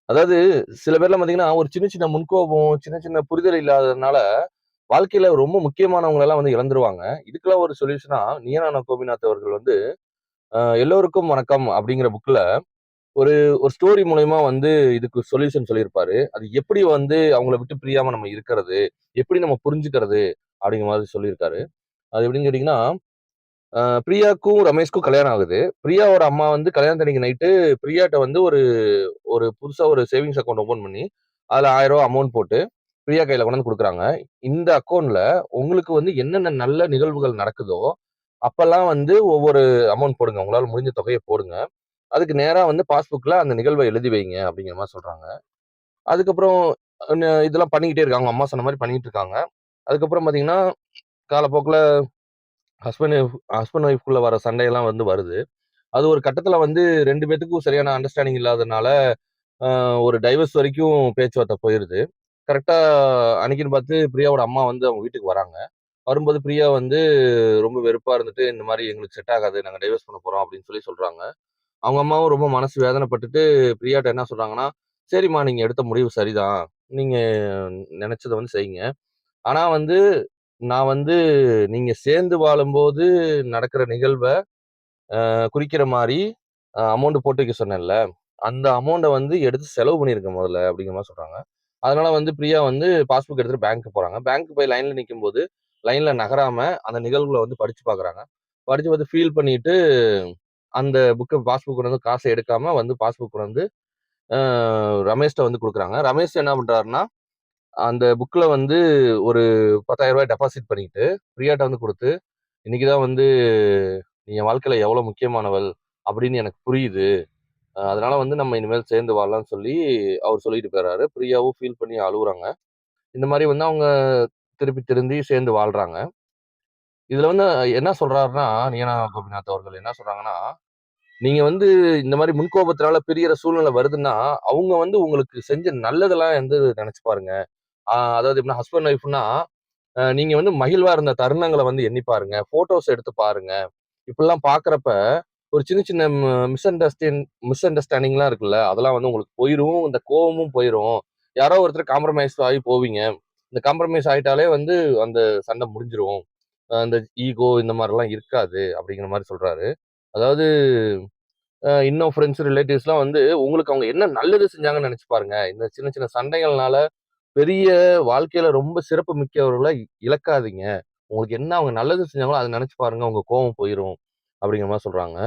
அதாவது சில பேர்லாம் பார்த்தீங்கன்னா, ஒரு சின்ன சின்ன முன்கோபம், சின்ன சின்ன புரிதல் இல்லாததுனால, வாழ்க்கையில ரொம்ப முக்கியமானவங்கள எல்லாம் வந்து இழந்துருவாங்க. இதுக்கெல்லாம் ஒரு சொல்யூஷனா, "நீயா நானா" கோபிநாத் அவர்கள் வந்து, "எல்லோருக்கும் வணக்கம்" அப்படிங்கிற புக்ல ஒரு ஒரு ஸ்டோரி மூலியமா வந்து இதுக்கு சொல்யூஷன் சொல்லியிருப்பாரு. அது எப்படி வந்து அவங்கள விட்டு பிரியாம நம்ம இருக்கிறது? எப்படி நம்ம புரிஞ்சுக்கிறது? அப்படிங்கிற மாதிரி சொல்லியிருக்காரு. அது எப்படின்னு கேட்டீங்கன்னா, பிரியாக்கும், ரமேஷ்க்கும் கல்யாணம் ஆகுது. பிரியாவோட அம்மா வந்து கல்யாணத்தன்னைக்கு நைட்டு பிரியாட்ட வந்து ஒரு ஒரு புதுசா ஒரு சேவிங்ஸ் அக்கவுண்ட் ஓப்பன் பண்ணி, அதுல ரூ. 1000 அமௌண்ட் போட்டு, பிரியா கையில கொண்டாந்து குடுக்குறாங்க. இந்த அக்கவுண்ட்ல உங்களுக்கு வந்து என்னென்ன நல்ல நிகழ்வுகள் நடக்குதோ, அப்பல்லாம் வந்து ஒவ்வொரு அமௌண்ட் போடுங்க. உங்களால முடிஞ்ச தொகைய போடுங்க. அதுக்கு நேரா வந்து பாஸ்புக்ல அந்த நிகழ்வ எழுதி வைங்க அப்படிங்கிற மாரி சொல்றாங்க. அதுக்கப்புறம் இதெல்லாம் பண்ணிக்கிட்டே இருக்காங்க. அவங்க அம்மா சொன்ன மாரி பண்ணிட்டு இருக்காங்க. அதுக்கப்புறம் பார்த்தீங்கன்னா, காலப்போக்குல ஹஸ்பண்ட் ஒய்ஃப்குள்ள வர சண்டையெல்லாம் வந்து வருது. அது ஒரு கட்டத்துல வந்து 2 பேத்துக்கும் சரியான அண்டர்ஸ்டாண்டிங் இல்லாதனால, அ ஒரு டைவர்ஸ் வரைக்கும் பேச்சுவார்த்தை போயிருது. கரெக்ட்டா அன்னைக்குன்னு பார்த்து பிரியாவோட அம்மா வந்து அவங்க வீட்டுக்கு வராங்க. வரும்போது பிரியா வந்து ரொம்ப வெறுப்பா இருந்துட்டு, "இந்த மாரி எங்களுக்கு செட் ஆகாது. நாங்க டைவர்ஸ் பண்ண போறோம்" அப்படின்னு சொல்றாங்க. அவங்க அம்மாவும் ரொம்ப மனசு வேதனைப்பட்டுட்டு பிரியாட்ட என்ன சொல்றாங்கன்னா, "சரிம்மா நீங்க எடுத்த முடிவு சரிதான். நீங்க நெனச்சத வந்து செய்யுங்க. ஆனா வந்து நான் வந்து நீங்க சேர்ந்து வாழும்போது நடக்கிற நிகழ்வ குறிக்கிற மாரி அமௌண்ட் போட்டு வைக்க சொன்னேன்ல, அந்த அமௌண்ட்ட வந்து எடுத்து செலவு பண்ணிருங்க மொதல்ல" அப்படிங்கிற மாரி சொல்றாங்க. அதனால வந்து பிரியா வந்து பாஸ்புக் எடுத்துட்டு பேங்க்கு போறாங்க. பேங்க்கு போய் லைன்ல நிக்கும்போது, லைன்ல நகராம அந்த நிகழ்வுகள வந்து படிச்சு பாக்குறாங்க. படிச்சு பார்த்து ஃபீல் பண்ணிட்டு, அந்த பாஸ்புக் கொண்டு வந்து காச எடுக்காம வந்து பாஸ்புக் கொண்டு வந்து அ ரமேஷ்ட்ட வந்து குடுக்குறாங்க. ரமேஷ் என்ன பண்றாருன்னா, அந்த புக்ல வந்து ஒரு ரூ. 10,000 டெபாசிட் பண்ணிட்டு, பிரியாட்ட வந்து குடுத்து, "இன்னைக்கு தான் வந்து நீ என் வாழ்க்கையில எவ்வளோ முக்கியமானவள் அப்படின்னு எனக்கு புரியுது. அதனால வந்து நம்ம இனிமேல் சேர்ந்து வாழலாம்னு" சொல்லி அவர் சொல்லிட்டு போயிறாரு. பிரியாவும் ஃபீல் பண்ணி அழுவுறாங்க. இந்த மாரி வந்து அவங்க திருப்பி திருந்தி சேர்ந்து வாழ்றாங்க. இதுல வந்து என்ன சொல்றாருன்னா, நீனா கோபிநாத் அவர்கள் என்ன சொல்றாங்கன்னா, நீங்க வந்து இந்த மாரி முன்கோபத்தினால பிரியற சூழ்நிலை வருதுன்னா, அவங்க வந்து உங்களுக்கு செஞ்ச நல்லதெல்லாம் வந்து நெனச்சு பாருங்க. அதாவது எப்படின்னா ஹஸ்பண்ட் ஒய்ஃப்ன்னா, நீங்க வந்து மகிழ்வா இருந்த தருணங்கள வந்து எண்ணி பாருங்க. ஃபோட்டோஸ் எடுத்து பாருங்க. இப்படிலாம் பார்க்கிறப்ப, ஒரு சின்ன சின்ன மிஸ் அண்டர்ஸ்டாண்டிங்லாம் இருக்குல்ல, அதெல்லாம் வந்து உங்களுக்கு போயிரும். இந்த கோவமும் போயிரும். யாரோ ஒருத்தர் காம்ப்ரமைஸ் ஆகி போவீங்க. இந்த காம்ப்ரமைஸ் ஆயிட்டாலே வந்து அந்த சண்டை முடிஞ்சிரும். அந்த ஈகோ இந்த மாரிலாம் இருக்காது. அப்படிங்கிற மாரி சொல்றாரு. அதாவது இன்னும் ஃப்ரெண்ட்ஸ், ரிலேட்டிவ்ஸ்லாம் வந்து உங்களுக்கு அவங்க என்ன நல்லது செஞ்சாங்கன்னு நெனச்சு பாருங்க. இந்த சின்ன சின்ன சண்டைகள்னால பெரிய வாழ்க்கையில ரொம்ப சிறப்பு மிக்கவர்கள இழக்காதீங்க. உங்களுக்கு என்ன அவங்க நல்லது செஞ்சாங்களோ, அத நெனச்சு பாருங்க. உங்க கோவம் போயிரும். அப்படிங்கிற மாரி சொல்றாங்க.